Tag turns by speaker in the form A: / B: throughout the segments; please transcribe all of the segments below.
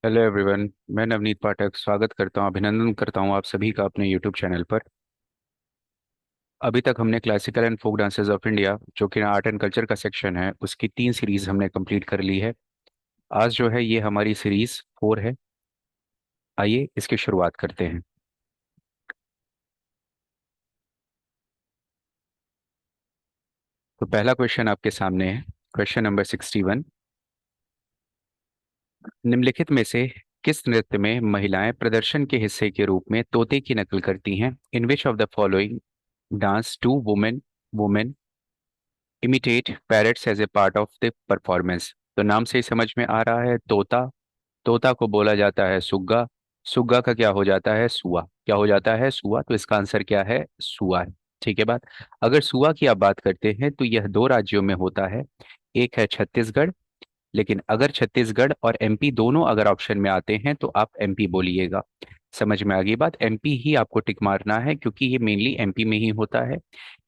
A: Hello everyone. मैं नवनीत पाठक स्वागत करता हूं, अभिनंदन करता हूं आप सभी का अपने यूट्यूब चैनल पर। अभी तक हमने classical and folk dances of India, जो कि आर्ट एंड कल्चर का सेक्शन है, उसकी 3 सीरीज हमने कंप्लीट कर ली है। आज जो है ये हमारी सीरीज 4 है। आइए इसकी शुरुआत करते हैं। तो पहला क्वेश्चन आपके सामने है। Question number 61। निम्नलिखित में से किस नृत्य में महिलाएं प्रदर्शन के हिस्से के रूप में तोते की नकल करती हैं? In which of the following dance two women women imitate parrots as a part of the performance? तो नाम से ही समझ में आ रहा है, तोता। तोता को बोला जाता है सुग्गा। सुग्गा का क्या हो जाता है? सुआ। क्या हो जाता है? सुआ। तो इसका आंसर क्या है? सुआ है। ठीक है बात। अगर सुआ की आप बात करते हैं तो यह 2 राज्यों में होता है। एक है छत्तीसगढ़। लेकिन अगर छत्तीसगढ़ और एमपी दोनों अगर ऑप्शन में आते हैं तो आप एमपी बोलिएगा। समझ में आ गई बात। एमपी ही आपको टिक मारना है क्योंकि ये मेनली एमपी में ही होता है।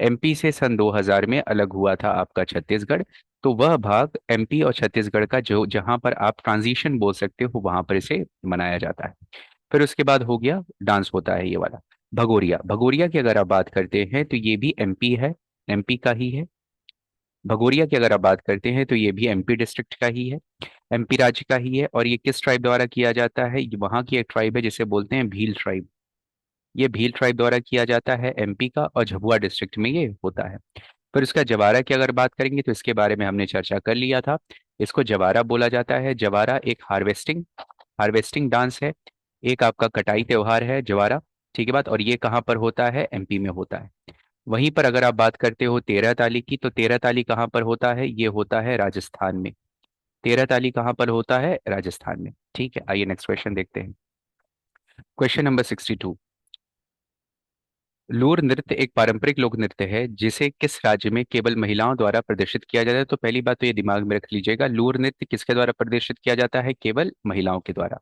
A: एमपी से सन 2000 में अलग हुआ था आपका छत्तीसगढ़। तो वह भाग एमपी और छत्तीसगढ़ का जो जहां पर आप ट्रांजिशन बोल सकते हो वहां पर इसे मनाया जाता है। फिर उसके बाद हो गया डांस होता है ये वाला भगोरिया। भगोरिया की अगर आप बात करते हैं तो ये भी एमपी है। एमपी का ही है। भगोरिया की अगर आप बात करते हैं तो ये भी एमपी डिस्ट्रिक्ट का ही है। एमपी राज्य का ही है। और ये किस ट्राइब द्वारा किया जाता है? ये वहाँ की एक ट्राइब है जिसे बोलते हैं भील ट्राइब। ये भील ट्राइब द्वारा किया जाता है एमपी का, और झाबुआ डिस्ट्रिक्ट में ये होता है। फिर इसका जवारा की अगर बात करेंगे तो इसके बारे में हमने चर्चा कर लिया था। इसको जवारा बोला जाता है। जवारा एक हार्वेस्टिंग हार्वेस्टिंग डांस है। एक आपका कटाई त्योहार है जवारा। ठीक है बात। और ये कहाँ पर होता है? एमपी में होता है। वहीं पर अगर आप बात करते हो तेरह ताली की, तो तेरह ताली कहाँ पर होता है? ये होता है राजस्थान में। तेरह ताली कहाँ पर होता है? राजस्थान में। ठीक है, आइए नेक्स्ट क्वेश्चन देखते हैं। Question number 62। लूर नृत्य एक पारंपरिक लोक नृत्य है जिसे किस राज्य में केवल महिलाओं द्वारा प्रदर्शित किया जाता है? तो पहली बात तो ये दिमाग में रख लीजिएगा, लूर नृत्य किसके द्वारा प्रदर्शित किया जाता है? केवल महिलाओं के द्वारा।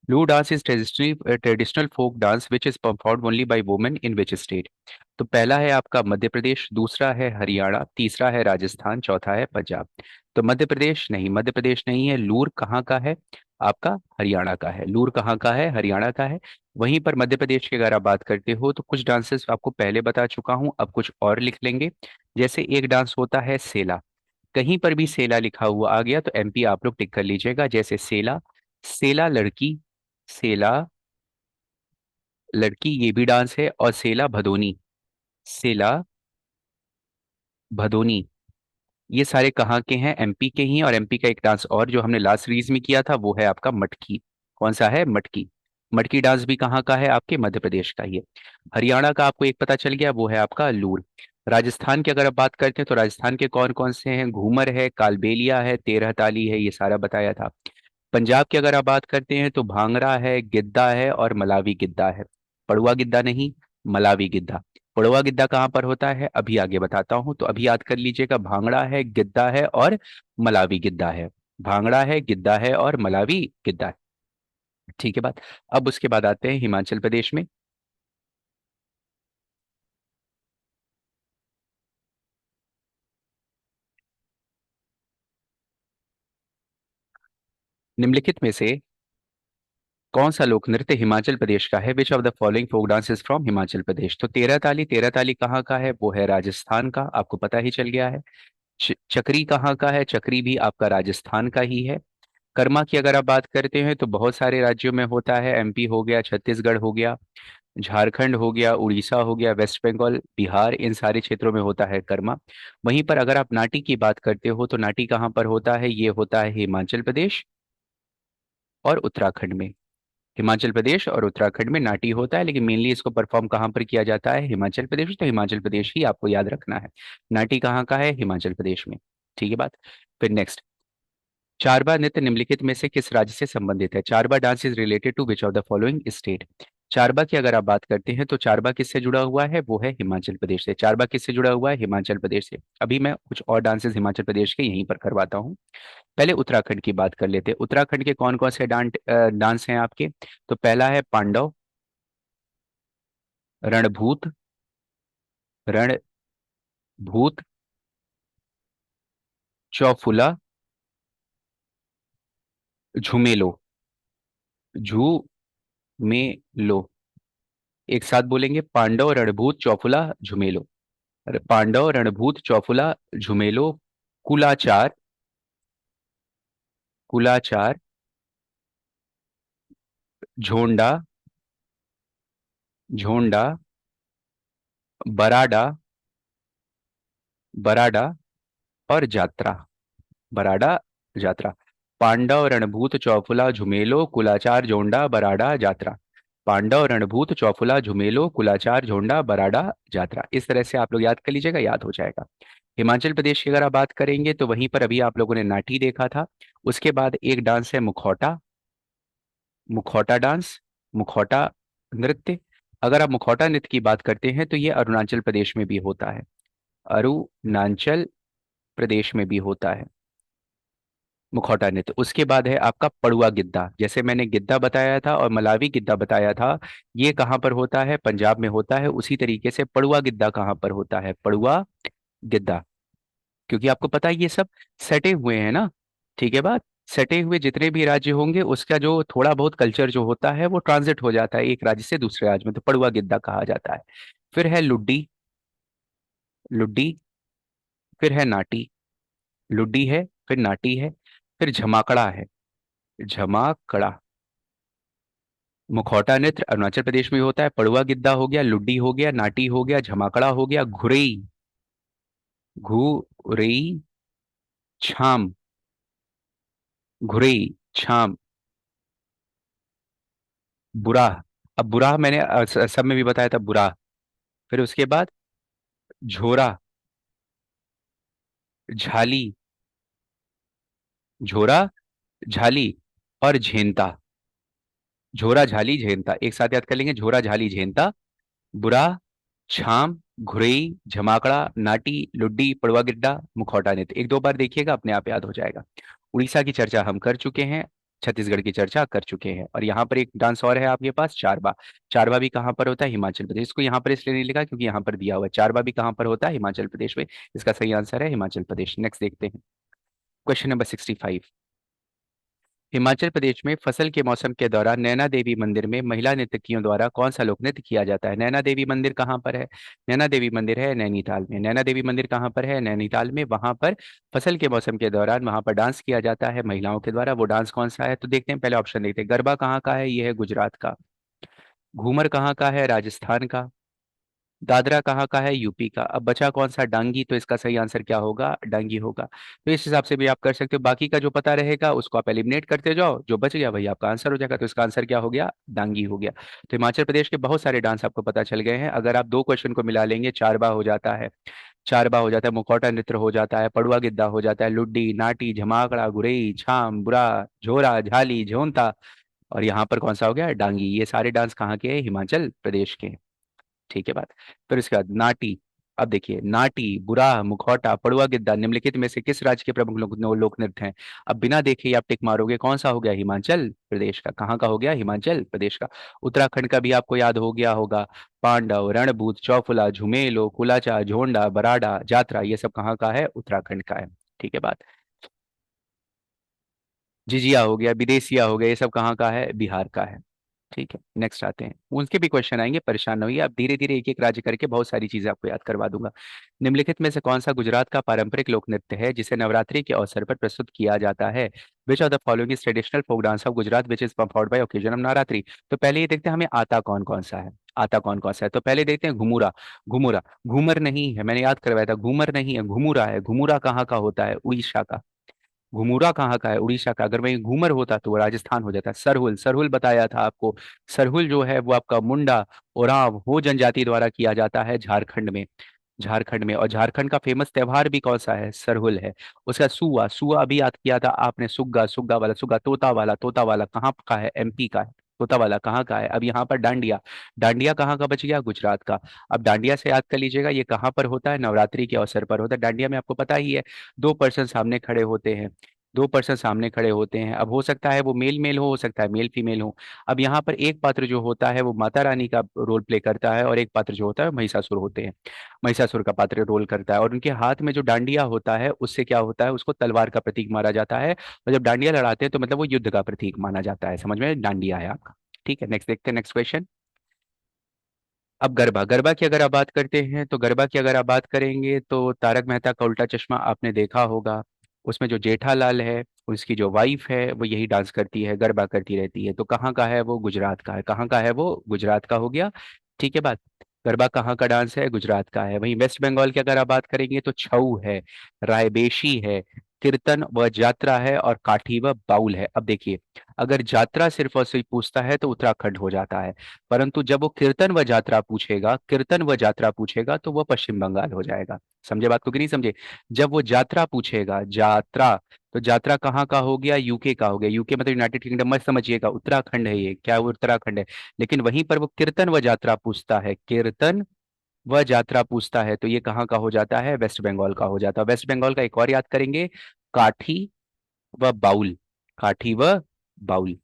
A: Lu dance is traditional folk dance which is performed only by women in which state? तो पहला है आपका मध्य प्रदेश, दूसरा है हरियाणा, तीसरा है राजस्थान, चौथा है पंजाब। तो मध्य प्रदेश नहीं, मध्य प्रदेश नहीं है। लूर कहाँ का है? आपका हरियाणा का है। लूर कहाँ का है? हरियाणा का है। वहीं पर मध्य प्रदेश की अगर आप बात करते हो तो कुछ डांसेस आपको पहले बता चुका हूं, अब कुछ और लिख लेंगे। जैसे एक डांस होता है सेला। कहीं पर भी सेला लिखा हुआ आ गया तो एमपी आप लोग टिक कर लीजिएगा। जैसे सेला, सेला लड़की, सेला लड़की ये भी डांस है। और सेला भदोनी, सेला भदोनी, ये सारे कहाँ के हैं? एमपी के ही हैं। और एमपी का एक डांस और जो हमने लास्ट सीरीज में किया था वो है आपका मटकी। कौन सा है? मटकी। मटकी डांस भी कहाँ का है? आपके मध्य प्रदेश का ही है। हरियाणा का आपको एक पता चल गया, वो है आपका लूर। राजस्थान की अगर आप बात करते हैं तो राजस्थान के कौन कौन से हैं? घूमर है, कालबेलिया है, तेरह ताली है, ये सारा बताया था। पंजाब की अगर आप बात करते हैं तो भांगड़ा है, गिद्दा है और मलावी गिद्दा है। पड़ुआ गिद्दा नहीं, मलावी गिद्दा। पड़ुआ गिद्दा कहाँ पर होता है? अभी आगे बताता हूं, तो अभी याद कर लीजिएगा। भांगड़ा है, गिद्दा है और मलावी गिद्दा है। भांगड़ा है, गिद्दा है और मलावी गिद्दा है। ठीक है बात। अब उसके बाद आते हैं हिमाचल प्रदेश में। निम्नलिखित में से कौन सा लोक नृत्य हिमाचल प्रदेश का है? Which of the following folk dance is from Himachal Pradesh? तो तेरह ताली, तेरह ताली कहाँ का है? वो है राजस्थान का, आपको पता ही चल गया है। चक्री कहाँ का है? चक्री भी आपका राजस्थान का ही है। कर्मा की अगर आप बात करते हैं तो बहुत सारे राज्यों में होता है। एमपी हो गया, छत्तीसगढ़ हो गया, झारखंड हो गया, उड़ीसा हो गया, वेस्ट बंगाल, बिहार, इन सारे क्षेत्रों में होता है कर्मा। वहीं पर अगर आप नाटी की बात करते हो तो नाटी कहाँ पर होता है? ये होता है हिमाचल प्रदेश और उत्तराखंड में। हिमाचल प्रदेश और उत्तराखंड में नाटी होता है, लेकिन मेनली इसको परफॉर्म कहाँ पर किया जाता है? हिमाचल प्रदेश। तो हिमाचल प्रदेश ही आपको याद रखना है। नाटी कहाँ का है? हिमाचल प्रदेश में। ठीक है बात। फिर नेक्स्ट, चारबा नृत्य निम्नलिखित में से किस राज्य से संबंधित है? Charba dance is related to which of the following state? Charba की अगर आप बात करते हैं तो चारबा किससे जुड़ा हुआ है? वो है हिमाचल प्रदेश से। चारबा किससे जुड़ा हुआ है? हिमाचल प्रदेश से। अभी मैं कुछ और डांसेस हिमाचल प्रदेश के यहीं पर करवाता हूँ। पहले उत्तराखंड की बात कर लेते हैं। उत्तराखंड के कौन कौन से डांस हैं आपके? तो पहला है पांडव, रणभूत, रणभूत, चौफुला, झुमेलो। झू में लो। एक साथ बोलेंगे, पांडव रणभूत चौफुला झुमेलो। अरे, पांडव रणभूत चौफुला झुमेलो। कुलाचार, कुलाचार झोंडा, झोंडा बराडा, बराडा और जात्रा, बराडा जात्रा। पांडव रणभूत चौफुला झुमेलो कुलाचार झोंडा बराडा जात्रा। पांडव रणभूत चौफुला झुमेलो कुलाचार झोंडा बराडा जात्रा। इस तरह से आप लोग याद कर लीजिएगा, याद हो जाएगा। हिमाचल प्रदेश की अगर आप बात करेंगे तो वहीं पर अभी आप लोगों ने नाटी देखा था। उसके बाद एक डांस है मुखौटा, मुखौटा डांस, मुखौटा नृत्य। अगर आप मुखौटा नृत्य की बात करते हैं तो ये अरुणाचल प्रदेश में भी होता है, अरुणाचल प्रदेश में भी होता है मुखौटा नृत्य। उसके बाद है आपका पड़ुआ गिद्दा, जैसे मैंने गिद्दा बताया था और मलावी गिद्दा बताया था, ये कहाँ पर होता है, पंजाब में होता है। उसी तरीके से पड़ुआ गिद्दा कहाँ पर होता है, पड़ुआ गिद्दा, क्योंकि आपको पता है ये सब सटे हुए हैं ना। ठीक है बात। सटे हुए जितने भी राज्य होंगे उसका जो थोड़ा बहुत कल्चर जो होता है वो ट्रांजिट हो जाता है एक राज्य से दूसरे राज्य में, तो पड़ुआ गिद्दा कहा जाता है। फिर है लुड्डी, लुड्डी। फिर है नाटी, लुड्डी है, फिर नाटी है, फिर झमाकड़ा है, झमाकड़ा। मुखौटा नृत्य अरुणाचल प्रदेश में होता है, पड़ुआ गिद्दा हो गया, लुड्डी हो गया, नाटी हो गया, झमाकड़ा हो गया, घुरेई, घुरेई छाम, घुरेई छाम, बुरा। अब बुरा मैंने सब में भी बताया था बुरा। फिर उसके बाद झोरा, झाली, झोरा, झाली और झेंता। झोरा झाली झेंता एक साथ याद कर लेंगे, झोरा झाली झेंता, बुरा, छाम, घुरेई, झमाकड़ा, नाटी, लुड्डी, पड़वा गिड्डा, मुखौटा नृत्य। एक दो बार देखिएगा, अपने आप याद हो जाएगा। उड़ीसा की चर्चा हम कर चुके हैं, छत्तीसगढ़ की चर्चा कर चुके हैं, और यहाँ पर एक डांस और है आपके पास, चारबा। चारबा भी कहाँ पर होता है, हिमाचल प्रदेश। इसको यहाँ पर इसलिए नहीं लिखा क्योंकि यहाँ पर दिया हुआ है। चारबा भी कहाँ पर होता है, हिमाचल प्रदेश में। इसका सही आंसर है हिमाचल प्रदेश। नेक्स्ट देखते हैं, क्वेश्चन नंबर 65। हिमाचल प्रदेश में फसल के मौसम के दौरान नैना देवी मंदिर में महिला नर्तकियों द्वारा कौन सा लोक नृत्य किया जाता है। नैना देवी मंदिर कहाँ पर है, नैना देवी मंदिर है नैनीताल में। नैना देवी मंदिर कहाँ पर है, नैनीताल में। वहां पर फसल के मौसम के दौरान वहां पर डांस किया जाता है महिलाओं के द्वारा। वो डांस कौन सा है, तो देखते हैं, पहले ऑप्शन देखते हैं। गरबा कहाँ का है, ये है गुजरात का। घूमर कहाँ का है, राजस्थान का। दादरा कहाँ का है, यूपी का। अब बचा कौन सा, डांगी। तो इसका सही आंसर क्या होगा, डांगी होगा। तो इस हिसाब से भी आप कर सकते हो, बाकी का जो पता रहेगा उसको आप एलिमिनेट करते जाओ, जो बच गया वही आपका आंसर हो जाएगा। तो इसका आंसर क्या हो गया, डांगी हो गया। तो हिमाचल प्रदेश के बहुत सारे डांस आपको पता चल गए हैं। अगर आप दो क्वेश्चन को मिला लेंगे, चारबा हो जाता है, चारबा हो जाता है, मुखौटा नृत्य हो जाता है, पड़ुआ गिद्दा हो जाता है, लुड्डी, नाटी, झमाकड़ा, गुरई, छाम, बुरा, झोरा, झाली, झोंता, और यहाँ पर कौन सा हो गया, डांगी। ये सारे डांस कहाँ के हैं, हिमाचल प्रदेश के हैं। ठीक है बात। फिर उसके बाद नाटी। अब देखिए, नाटी, बुराह, मुखौटा, पड़ुआ गिद्दा निम्नलिखित में से किस राज्य के प्रमुख लोक नृत्य हैं। अब बिना देखे ही आप टिक मारोगे, कौन सा हो गया, हिमाचल प्रदेश का। कहाँ का हो गया, हिमाचल प्रदेश का। उत्तराखंड का भी आपको याद हो गया होगा, पांडव, रणभूत, चौफुला, झुमेलो, कुलाचा, झोंडा, बराडा, जात्रा, ये सब कहाँ का है, उत्तराखंड का है। ठीक है बात। जिजिया हो गया, विदेशिया हो गया, ये सब कहाँ का है, बिहार का है। ठीक है, नेक्स्ट आते हैं। उनके भी क्वेश्चन आएंगे, परेशान न होइए आप, धीरे धीरे एक एक राज्य करके बहुत सारी चीजें आपको याद करवा दूंगा। निम्नलिखित में से कौन सा गुजरात का पारंपरिक लोक नृत्य है जिसे नवरात्रि के अवसर पर प्रस्तुत किया जाता है। Which of the following is traditional folk dance of Gujarat which is performed by occasion of Navratri. तो पहले ये देखते हैं हमें आता कौन कौन सा है, आता कौन कौन सा है। तो पहले देखते हैं घुमुरा। घुमुरा, घूमर नहीं है, मैंने याद करवाया था, घूमर नहीं है, घुमुरा है। घुमुरा कहाँ का होता है, उड़ीसा का। घुमुरा कहाँ का है, उड़ीसा का। अगर वही घूमर होता तो वो राजस्थान हो जाता। सरहुल, सरहुल बताया था आपको। सरहुल जो है वो आपका मुंडा, ओरांव, हो जनजाति द्वारा किया जाता है झारखंड में। झारखंड में, और झारखंड का फेमस त्योहार भी कौन सा है, सरहुल है। उसका सुआ, सुआ अभी याद किया था आपने, सुग्गा, सुग्गा वाला, सुग्गा, तोता वाला, तोता वाला कहाँ का है, एमपी का है। तोता वाला कहाँ का है। अब यहाँ पर डांडिया, डांडिया कहाँ का बच गया, गुजरात का। अब डांडिया से याद कर लीजिएगा, ये कहाँ पर होता है, नवरात्रि के अवसर पर होता है। डांडिया में आपको पता ही है, दो पर्सन सामने खड़े होते हैं, दो पर्सन सामने खड़े होते हैं। अब हो सकता है वो मेल मेल हो सकता है मेल फीमेल हो। अब यहाँ पर एक पात्र जो होता है वो माता रानी का रोल प्ले करता है, और एक पात्र जो होता है महिषासुर होते हैं, महिषासुर का पात्र रोल करता है। और उनके हाथ में जो डांडिया होता है उससे क्या होता है, उसको तलवार का प्रतीक माना जाता है। और जब डांडिया लड़ाते हैं तो मतलब वो युद्ध का प्रतीक माना जाता है। समझ में, डांडिया है आपका। ठीक है, नेक्स्ट देखते हैं, नेक्स्ट क्वेश्चन। अब गरबा, गरबा की अगर आप बात करते हैं तो गरबा की अगर आप बात करेंगे तो तारक मेहता का उल्टा चश्मा आपने देखा होगा। उसमें जो जेठालाल है, उसकी जो वाइफ है वो यही डांस करती है, गरबा करती रहती है। तो कहाँ का है वो, गुजरात का है। कहाँ का है वो, गुजरात का हो गया। ठीक है बात। गरबा कहाँ का डांस है, गुजरात का है। वहीं वेस्ट बंगाल की अगर आप बात करेंगे तो छऊ है, रायबेशी है, कीर्तन व जात्रा है, और काठी व बाउल है। अब देखिए, अगर जात्रा सिर्फ और सिर्फ पूछता है तो उत्तराखंड हो जाता है, परंतु जब वो कीर्तन व जात्रा पूछेगा, कीर्तन व जात्रा पूछेगा तो वो पश्चिम बंगाल हो जाएगा। समझे बात को कि नहीं समझे। जब वो जात्रा पूछेगा, जात्रा, तो जात्रा कहाँ का हो गया, यूके का हो गया। यूके मतलब यूनाइटेड किंगडम, मत समझिएगा, उत्तराखंड है ये, क्या वो उत्तराखंड है। लेकिन वहीं पर वो कीर्तन व जात्रा पूछता है, कीर्तन व जात्रा पूछता है, तो ये कहाँ का हो जाता है, वेस्ट बंगाल का हो जाता है। वेस्ट बंगाल का एक और याद करेंगे, काठी व बाउल, काठी व बाउल,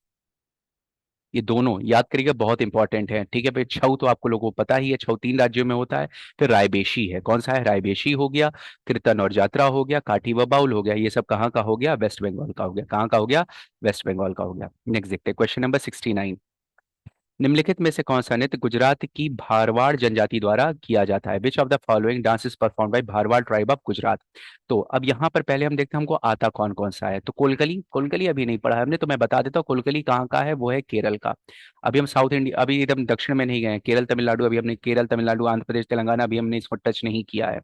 A: ये दोनों याद करिएगा, बहुत इंपॉर्टेंट है। ठीक है भाई, छऊ तो आपको लोगों को पता ही है, छऊ तीन राज्यों में होता है। फिर रायबेशी है, कौन सा है, रायबेशी हो गया, कीर्तन और जात्रा हो गया, काठी व बाउल हो गया। ये सब कहाँ का हो गया, वेस्ट बंगाल का हो गया। कहाँ का हो गया, वेस्ट बंगाल का हो गया। नेक्स्ट देखते हैं, क्वेश्चन नंबर 69। निम्नलिखित में से कौन सा नृत्य गुजरात की भारवाड़ जनजाति द्वारा किया जाता है। Which of the following dance is perform by Bharwad tribe of Gujarat. तो अब यहाँ पर पहले हम देखते हैं हमको आता कौन कौन सा है। तो कोलकली, कोलकली अभी नहीं पढ़ा है हमने, तो मैं बता देता हूँ कोलकली कहाँ का है, वो है केरल का। अभी हम साउथ इंडिया, अभी एकदम दक्षिण में नहीं गए हैं, केरल तमिलनाडु अभी हमने, केरल तमिलनाडु आंध्र प्रदेश तेलंगाना अभी हमने इसको टच नहीं किया है।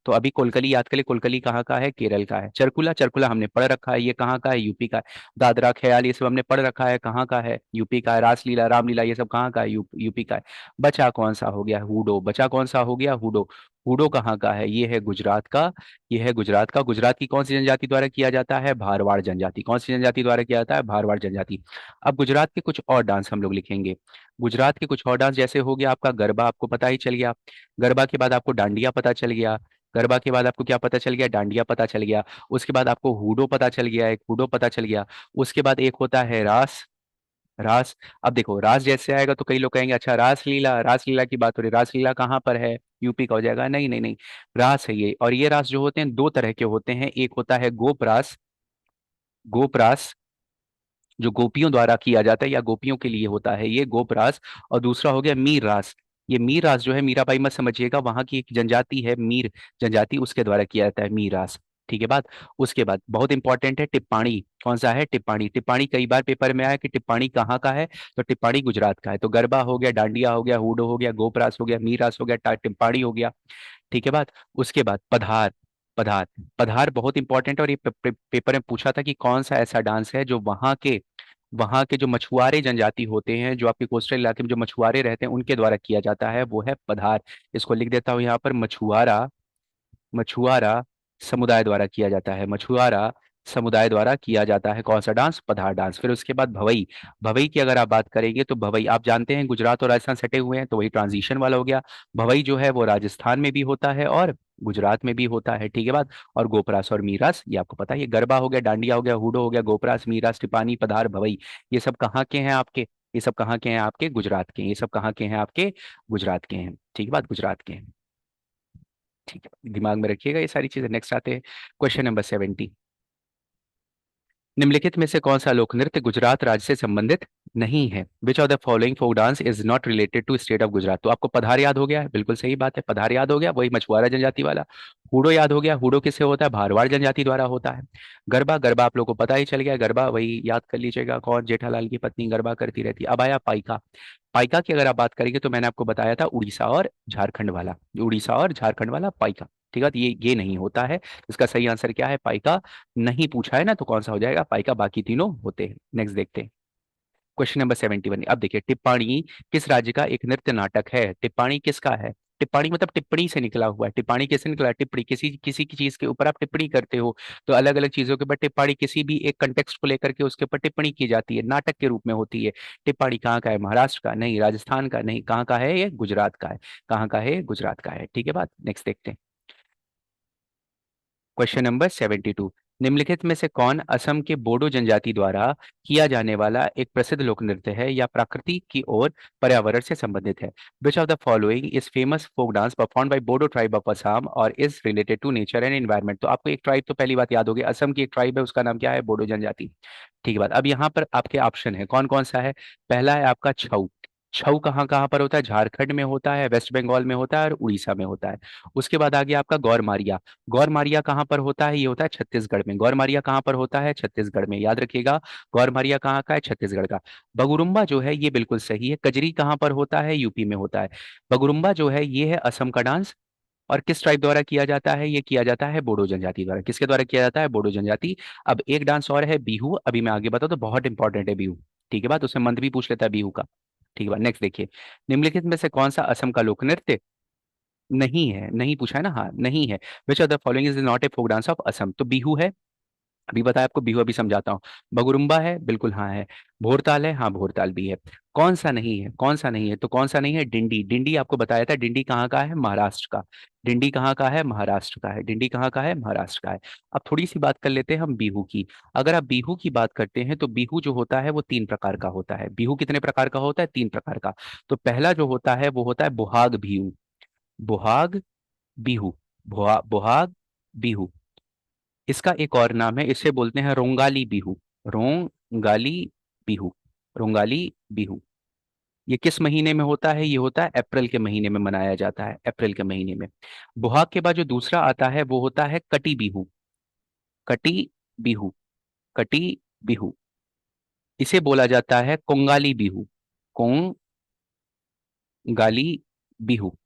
A: तो अभी कोलकली याद करिए, कोलकली कहाँ का है, केरल का है। चरकुला, चरकुला हमने पढ़ रखा है, ये कहाँ का है, यूपी का है। दादरा ख्याल ये सब हमने पढ़ रखा है, कहाँ का है, यूपी का है। रासलीला, रामलीला, ये सब कहाँ का है, यूपी का है। बचा कौन सा हो गया, हुडो, बचा कौन सा हो गया, हुडो। हुडो कहाँ का है, ये है गुजरात का, ये है गुजरात का। गुजरात की कौन सी जनजाति द्वारा किया जाता है, भारवाड़ जनजाति। कौन सी जनजाति द्वारा किया जाता है, भारवाड़ जनजाति। अब गुजरात के कुछ और डांस हम लोग लिखेंगे। गुजरात के कुछ और डांस जैसे हो गया आपका गरबा, आपको पता ही चल गया। गरबा के बाद आपको डांडिया पता चल गया। गरबा के बाद आपको क्या पता चल गया, डांडिया पता चल गया। उसके बाद आपको हुडो पता चल गया, एक हुडो पता चल गया। उसके बाद एक होता है रास, रास। अब देखो रास जैसे आएगा तो कई लोग कहेंगे अच्छा रासलीला, रासलीला की बात हो रही है, रासलीला कहाँ पर है, यूपी का हो जाएगा। नहीं नहीं नहीं, रास है ये। और ये रास जो होते हैं दो तरह के होते हैं, एक होता है गोप रास, गोप रास जो गोपियों द्वारा किया जाता है या गोपियों के लिए होता है, ये गोप रास। और दूसरा हो गया मीर रास। ये मीर रास जो है, मीराबाई मत समझिएगा, वहां की एक जनजाति है मीर जनजाति, उसके द्वारा किया जाता है मीर रास। ठीक है बात। उसके बाद बहुत इंपॉर्टेंट है टिप्पाणी, कौन सा है, टिप्पाणी। टिप्पाणी कई बार पेपर में आया कि टिप्पाणी कहाँ का है, तो टिप्पाणी गुजरात का है। तो गरबा हो गया, डांडिया हो गया, हुडो हो गया, गोपरास हो गया, मीरास हो गया, टिप्पाणी हो गया। ठीक है बात। उसके बाद पधार, पधार, पधार बहुत इंपॉर्टेंट है, और ये पेपर में पूछा था कि कौन सा ऐसा डांस है जो वहाँ के जो मछुआरे जनजाति होते हैं, जो आपके कोस्टल इलाके में जो मछुआरे रहते हैं उनके द्वारा किया जाता है, वो है पधार। इसको लिख देता हूँ यहाँ पर, मछुआरा, मछुआरा समुदाय द्वारा किया जाता है, मछुआरा समुदाय द्वारा किया जाता है कौन सा डांस, पधार डांस। फिर उसके बाद भवई, भवई की अगर आप बात करेंगे तो भवई आप जानते हैं गुजरात और राजस्थान सटे हुए हैं, तो वही ट्रांजिशन वाला हो गया। भवई जो है वो राजस्थान में भी होता है और गुजरात में भी होता है। ठीक है बात। और गोपरास और मीरास ये आपको पता है, ये गरबा हो गया, डांडिया हो गया, हुडो हो गया, गोपरास, मीरास, टिपानी, पधार, भवई, ये सब कहाँ के हैं आपके, ये सब कहाँ के हैं आपके, गुजरात के हैं। ये सब कहाँ के हैं आपके, गुजरात के हैं। ठीक है बात, गुजरात के हैं। ठीक है, दिमाग में रखिएगा ये सारी चीजें। नेक्स्ट आते हैं, क्वेश्चन नंबर 70। निम्नलिखित में से कौन सा लोक नृत्य गुजरात राज्य से संबंधित नहीं है। Which of the following folk dance is not related to state of Gujarat. तो आपको पधार याद हो गया है, बिल्कुल सही बात है, पधार याद हो गया, वही मछुआरा जनजाति वाला। हुडो याद हो गया, हुडो किससे होता है, भारवाड़ जनजाति द्वारा होता है। गरबा, गरबा आप लोग को पता ही चल गया, गरबा वही याद कर लीजिएगा, कौन, जेठालाल की पत्नी गरबा करती रहती है। अब आया पाइका। पाइका की अगर आप बात करेंगे तो मैंने आपको बताया था उड़ीसा और झारखंड वाला, उड़ीसा और झारखंड वाला पाइका। ठीक है, तो ये नहीं होता है। इसका सही आंसर क्या है, पाइका नहीं पूछा है ना, तो कौन सा हो जाएगा, पाइका, बाकी तीनों होते हैं। नेक्स्ट देखते हैं, क्वेश्चन नंबर 71। अब देखिए, टिप्पाणी किस राज्य का एक नृत्य नाटक है, टिप्पाणी किसका है। टिप्पाणी मतलब टिप्पणी से निकला हुआ है, टिप्पाणी किससे निकला है, टिप्पणी, किसी किसी की चीज के ऊपर आप टिप्पणी करते हो, तो अलग अलग चीजों के ऊपर टिप्पणी, किसी भी एक कंटेक्स्ट को लेकर के उसके ऊपर टिप्पणी की जाती है, नाटक के रूप में होती है। टिप्पाणी कहाँ का है, महाराष्ट्र का नहीं, राजस्थान का नहीं, कहाँ का है ये, गुजरात का है। कहाँ का है, गुजरात का है। ठीक है बात। नेक्स्ट देखते हैं, क्वेश्चन नंबर 72। निम्नलिखित में से कौन असम के बोडो जनजाति द्वारा किया जाने वाला एक प्रसिद्ध लोक नृत्य है या प्रकृति की ओर पर्यावरण से संबंधित है? Which of the following is famous folk dance perform by Bodo tribe of Assam और is related to nature and environment? तो आपको एक ट्राइब तो पहली बात याद होगी, असम की एक ट्राइब है, उसका नाम क्या है? बोडो जनजाति। ठीक है बात। अब यहाँ पर आपके ऑप्शन है, कौन कौन सा है? पहला है आपका छऊ। छऊ कहाँ कहाँ पर होता है? झारखंड में होता है, वेस्ट बंगाल में होता है और उड़ीसा में होता है। उसके बाद आ गया आपका गौरमारिया। गौरमारिया कहाँ पर होता है? ये होता है छत्तीसगढ़ में। गौरमारिया कहाँ पर होता है? छत्तीसगढ़ में, याद रखिएगा। गौरमारिया कहाँ का है? छत्तीसगढ़ का। बगुरुम्बा जो है ये बिल्कुल सही है। कजरी कहाँ पर होता है? यूपी में होता है। बगुरुम्बा जो है ये है असम का डांस। और किस ट्राइब द्वारा किया जाता है? ये किया जाता है बोडो जनजाति द्वारा। किसके द्वारा किया जाता है? बोडो जनजाति। अब एक डांस और है बिहू, अभी मैं आगे बताऊँ तो बहुत इंपॉर्टेंट है बिहू। ठीक है बात, उसमें मंत्र भी पूछ लेता है बिहू का। ठीक है बात, नेक्स्ट देखिए। निम्नलिखित में से कौन सा असम का लोक नृत्य नहीं है? नहीं पूछा है ना, हाँ नहीं है। Which of the following is not a folk dance of Assam? तो बिहू है, अभी बताया आपको बिहू, अभी समझाता हूँ। बगुरुम्बा है, बिल्कुल हाँ है। भोरताल है, हाँ भोरताल भी है। कौन सा नहीं है? कौन सा नहीं है? तो कौन सा नहीं है? डिंडी। डिंडी आपको बताया था, डिंडी कहाँ का है? महाराष्ट्र का। डिंडी कहाँ का है? महाराष्ट्र का है। डिंडी कहाँ का है? महाराष्ट्र का है। अब थोड़ी सी बात कर लेते हैं हम बिहू की। अगर आप बिहू की बात करते हैं तो बिहू जो होता है वो 3 प्रकार का होता है। बिहू कितने प्रकार का होता है? 3 प्रकार का। तो पहला जो होता है वो होता है बुहाग बिहू। बुहाग बिहू। बुहाग बिहू। इसका एक और नाम है, इसे बोलते हैं रोंगाली बिहू। रोंगाली बिहू। रोंगाली बिहू। ये किस महीने में होता है? ये होता है अप्रैल के महीने में मनाया जाता है, अप्रैल के महीने में। बुहाग के बाद जो दूसरा आता है वो होता है कटी बिहू। कटी बिहू। कटी बिहू। इसे बोला जाता है कोंगाली बिहू। कोंगाली बिहू।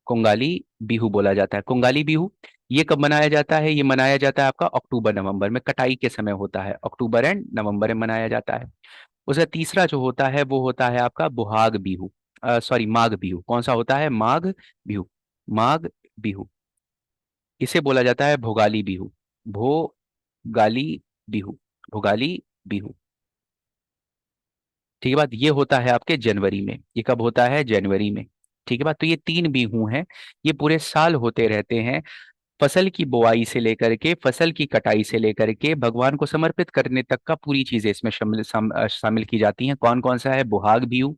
A: कोंगाली बिहू बोला जाता है, कोंगाली बिहू। ये कब मनाया जाता है? ये मनाया जाता है आपका अक्टूबर नवंबर में, कटाई के समय होता है, अक्टूबर एंड नवंबर में मनाया जाता है। उसका तीसरा जो होता है वो होता है आपका बुहाग बिहू, सॉरी माघ बिहू। कौन सा होता है? माघ बिहू। माघ बिहू। इसे बोला जाता है भोगाली बिहू। भोगाली बिहू। भोगाली बिहू। ठीक है बात, ये होता है आपके जनवरी में। ये कब होता है? जनवरी में। ठीक है बात, तो ये 3 बिहू हैं। ये पूरे साल होते रहते हैं। फसल की बुआई से लेकर के फसल की कटाई से लेकर के भगवान को समर्पित करने तक का पूरी चीजें इसमें शामिल की जाती हैं। कौन कौन सा है? बुहाग बिहू,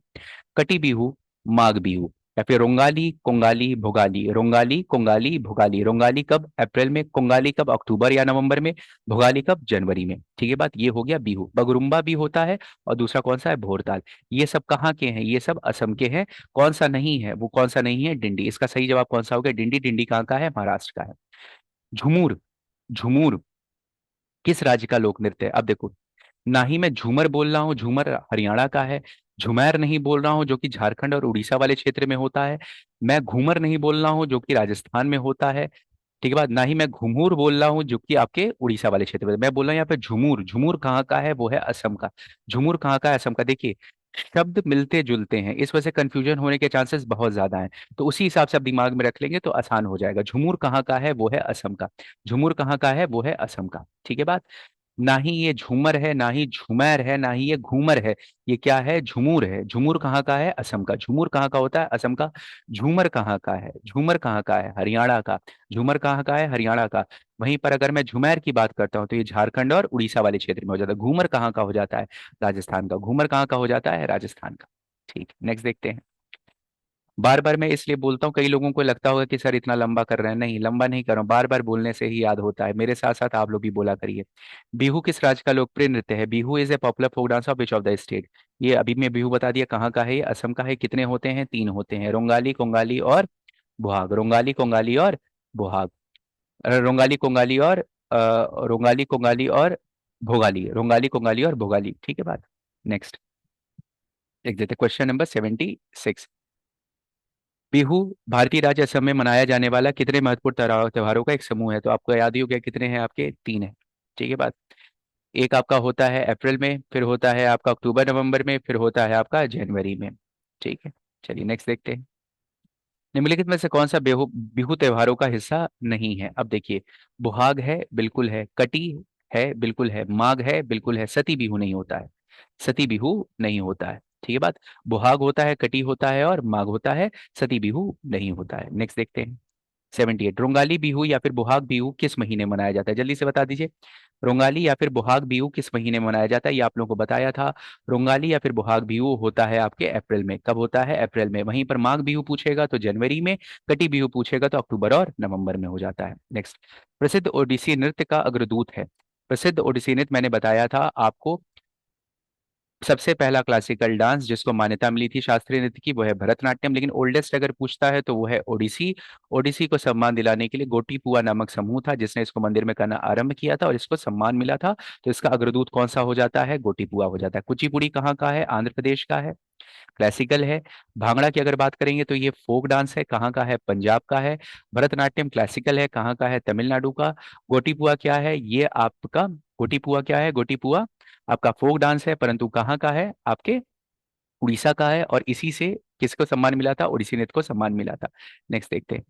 A: कटी बिहू, माघ बिहू, या फिर रोंगाली, कोंगाली, भोगाली। रोंगाली, कोंगाली, भोगाली। रोंगाली कब? अप्रैल में। कोंगाली कब? अक्टूबर या नवंबर में। भोगाली कब? जनवरी में। ठीक है बात, ये हो गया बिहू। बगरुम्बा भी होता है और दूसरा कौन सा है? भोरताल। ये सब कहाँ के हैं? ये सब असम के हैं। कौन सा नहीं है? वो कौन सा नहीं है? डिंडी। इसका सही जवाब कौन सा हो गया? डिंडी। डिंडी कहाँ का है? महाराष्ट्र का है। झुमूर। झुमूर किस राज्य का लोक नृत्य है? अब देखो, ना ही मैं झूमर बोल रहा हूँ, झूमर हरियाणा का है। झुमैर नहीं बोल रहा हूँ जो कि झारखंड और उड़ीसा वाले क्षेत्र में होता है। मैं घूमर नहीं बोल रहा हूँ जो कि राजस्थान में होता है। ठीक है बात, ना ही मैं घुमूर बोल रहा हूँ जो कि आपके उड़ीसा वाले क्षेत्र में। मैं बोल रहा हूँ यहाँ पे झुमूर। झुमूर कहाँ का है? वो है असम का। झुमूर कहाँ का है? असम का। देखिए, शब्द मिलते जुलते हैं, इस वजह से कंफ्यूजन होने के चांसेस बहुत ज्यादा हैं। तो उसी हिसाब से आप दिमाग में रख लेंगे तो आसान हो जाएगा। झुमूर कहाँ का है? वो है असम का। झुमूर कहाँ का है? वो है असम का। ठीक है बात। ना ही ये झूमर है, ना ही झूमर है, ना ही ये घूमर है। ये क्या है? झुमूर है। झुमूर कहाँ का है? असम का। झुमूर कहाँ का होता है? असम का। झूमर कहाँ का है? झूमर कहाँ का है? हरियाणा का। झूमर कहाँ का है? हरियाणा का। वहीं पर अगर मैं झुमैर की बात करता हूँ तो ये झारखंड और उड़ीसा वाले क्षेत्र में हो जाता है। घूमर कहाँ का हो जाता है? राजस्थान का। घूमर कहाँ का हो जाता है? राजस्थान का। ठीक, नेक्स्ट देखते हैं। बार बार मैं इसलिए बोलता हूँ, कई लोगों को लगता होगा कि सर इतना लंबा कर रहे हैं। नहीं, लंबा नहीं कर रहा हूँ, बार बार बोलने से ही याद होता है। मेरे साथ साथ आप लोग भी बोला करिए। बिहू किस राज्य का लोकप्रिय नृत्य है? Bihu is a popular folk dance of which of the state? ये अभी मैं बिहू बता दिया कहाँ का है। ये असम का है। कितने होते हैं? 3 होते हैं, रोंगाली, कोंगाली और बुहाग। रोंगाली, कोंगाली और बुहाग। रोंगाली, कोंगाली और रोंगाली, कोंगाली और भोगाली। रोंगाली, कोंगाली और भोगाली। ठीक है बात, नेक्स्ट देख देते क्वेश्चन नंबर 76। बिहू भारतीय राज्य असम में मनाया जाने वाला कितने महत्वपूर्ण त्योहारों का एक समूह है? तो आपको याद ही हो गया कितने हैं आपके? 3 है। ठीक है बात। एक आपका होता है अप्रैल में, फिर होता है आपका अक्टूबर नवंबर में, फिर होता है आपका जनवरी में। ठीक है, चलिए नेक्स्ट देखते हैं। निम्नलिखित में से कौन सा बिहू बिहू त्योहारों का हिस्सा नहीं है? अब देखिए, बुहाग है, बिल्कुल है। कटी है, बिल्कुल है। माघ है, बिल्कुल है। सती बिहू नहीं होता है। सती बिहू नहीं होता है। ठीक है बात। बुहाग होता है, कटी होता है और माघ होता है। सती बिहू नहीं होता है। सती बिहू नहीं होता है। नेक्स्ट देखते हैं। 78। रोंगाली बिहू या फिर बुहाग बिहू किस महीने मनाया जाता है, जल्दी से बता दीजिए। रोंगाली या फिर बुहाग बिहू किस महीने मनाया जाता है, ये आप लोगों को बताया था। रोंगाली या फिर बुहाग बिहू होता है आपके अप्रैल में। कब होता है, अप्रैल में। वहीं पर माघ बिहू पूछेगा तो जनवरी में, कटी बिहू पूछेगा तो अक्टूबर और नवंबर में हो जाता है। नेक्स्ट, प्रसिद्ध ओडिसी नृत्य का अग्रदूत है। प्रसिद्ध ओडिसी नृत्य मैंने बताया था आपको, सबसे पहला क्लासिकल डांस जिसको मान्यता मिली थी शास्त्रीय नृत्य की वो है भरतनाट्यम, लेकिन ओल्डेस्ट अगर पूछता है तो वो है ओडिसी। ओडिसी को सम्मान दिलाने के लिए गोटीपुआ नामक समूह था जिसने इसको मंदिर में करना आरंभ किया था और इसको सम्मान मिला था। तो इसका अग्रदूत कौन सा हो जाता है, गोटीपुआ हो जाता है। कुचिपुड़ी कहाँ का है, आंध्र प्रदेश का है, क्लासिकल है। भांगड़ा की अगर बात करेंगे तो ये फोक डांस है, कहाँ का है, पंजाब का है। भरतनाट्यम क्लासिकल है, कहाँ का है, तमिलनाडु का। गोटीपुआ क्या है, ये आपका, गोटीपुआ क्या है, गोटीपुआ आपका फोक डांस है, परंतु कहाँ का है, आपके उड़ीसा का है। और इसी से किसको सम्मान मिला था, ओडिसी नृत्य को सम्मान मिला था। नेक्स्ट देखते हैं,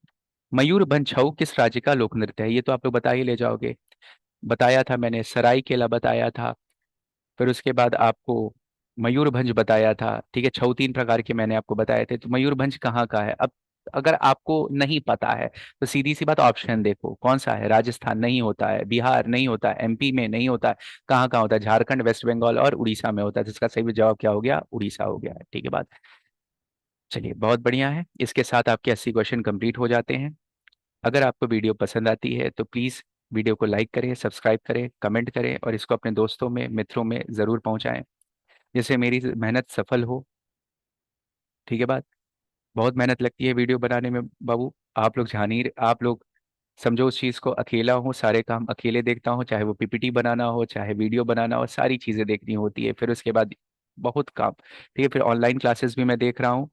A: मयूरभंज छऊ किस राज्य का लोक नृत्य है, ये तो आप लोग बता ही ले जाओगे। बताया था मैंने, सरायकेला बताया था, फिर उसके बाद आपको मयूरभंज बताया था। ठीक है, छऊ तीन प्रकार के मैंने आपको बताए थे, तो मयूरभंज कहाँ का है। अब अगर आपको नहीं पता है तो सीधी सी बात, ऑप्शन देखो कौन सा है। राजस्थान नहीं होता है, बिहार नहीं होता है, एमपी में नहीं होता है, कहाँ कहाँ होता है, झारखंड, वेस्ट बंगाल और उड़ीसा में होता है। तो इसका सही जवाब क्या हो गया, उड़ीसा हो गया है। ठीक है बात, चलिए बहुत बढ़िया है। इसके साथ आपके 80 क्वेश्चन कंप्लीट हो जाते हैं। अगर आपको वीडियो पसंद आती है तो प्लीज़ वीडियो को लाइक करें, सब्सक्राइब करें, कमेंट करें और इसको अपने दोस्तों में, मित्रों में ज़रूर पहुंचाएं, जिससे मेरी मेहनत सफल हो। ठीक है बात, बहुत मेहनत लगती है वीडियो बनाने में बाबू। आप लोग जान ही, आप लोग समझो उस चीज़ को, अकेला हूँ, सारे काम अकेले देखता हूँ, चाहे वो पीपीटी बनाना हो, चाहे वीडियो बनाना हो, सारी चीज़ें देखनी होती है। फिर उसके बाद बहुत काम। ठीक है, फिर ऑनलाइन क्लासेस भी मैं देख रहा हूँ।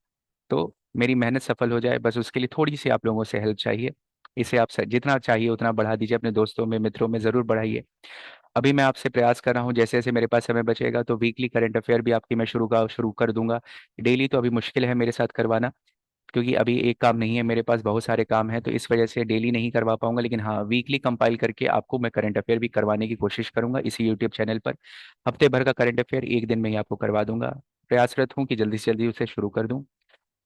A: तो मेरी मेहनत सफल हो जाए, बस उसके लिए थोड़ी सी आप लोगों से हेल्प चाहिए। इसे आप जितना चाहिए उतना बढ़ा दीजिए, अपने दोस्तों में, मित्रों में ज़रूर बढ़ाइए। अभी मैं आपसे प्रयास कर रहा हूँ, जैसे जैसे मेरे पास समय बचेगा तो वीकली करंट अफेयर भी आपकी मैं शुरू कर दूंगा। डेली तो अभी मुश्किल है मेरे साथ करवाना, क्योंकि अभी एक काम नहीं है मेरे पास, बहुत सारे काम हैं, तो इस वजह से डेली नहीं करवा पाऊंगा। लेकिन हाँ, वीकली कंपाइल करके आपको मैं करंट अफेयर भी करवाने की कोशिश करूंगा इसी यूट्यूब चैनल पर। हफ्ते भर का करंट अफेयर एक दिन में ही आपको करवा दूंगा। प्रयासरत हूँ कि जल्दी से जल्दी उसे शुरू कर दूं।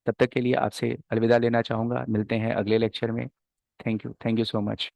A: तब तक के लिए आपसे अलविदा लेना चाहूंगा, मिलते हैं अगले लेक्चर में। Thank you, thank you so much.